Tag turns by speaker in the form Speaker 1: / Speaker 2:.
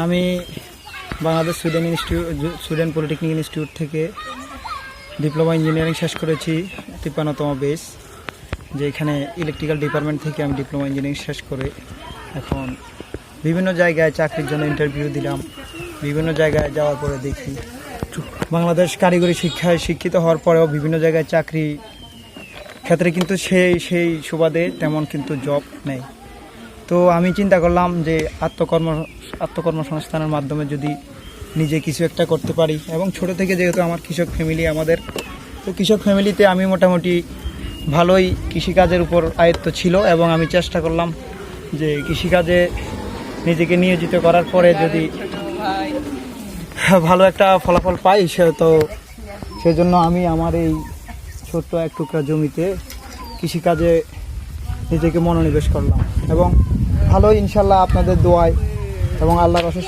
Speaker 1: আমি Bangladesh Sweden polytechnic institute থেকে diploma engineering শেষ করেছি 53তম বেস, যে এখানে ইলেকট্রিক্যাল ডিপার্টমেন্ট থেকে আমি ডিপ্লোমা ইঞ্জিনিয়ারিং শেষ করে এখন বিভিন্ন জায়গায় চাকরির জন্য ইন্টারভিউ দিলাম। বিভিন্ন জায়গায় যাওয়ার পরে দেখি বাংলাদেশ কারিগরি শিক্ষায় শিক্ষিত হওয়ার পরেও বিভিন্ন জায়গায় চাকরি ক্ষেত্রে কিন্তু সেই সুবাদে তেমন কিন্তু জব নেই। তো আমি চিন্তা করলাম যে আত্মকর্মসংস্থানের মাধ্যমে যদি নিজে কিছু একটা করতে পারি, এবং ছোট থেকে যেহেতু আমার কৃষক ফ্যামিলি আমাদের, তো কৃষক ফ্যামিলিতে আমি মোটামুটি ভালোই কৃষিকাজের উপর আয়ত্ত ছিল, এবং আমি চেষ্টা করলাম যে কৃষিকাজে নিজেকে নিয়োজিত করার পরে যদি ভালো একটা ফলাফল পাই তো সেজন্য আমি আমার এই ছোট্ট এক টুকরা জমিতে কৃষিকাজে নিজেকে মনোনিবেশ করলাম, এবং ভালোই ইনশাল্লাহ আপনাদের দোয়ায় এবং আল্লাহর অশেষ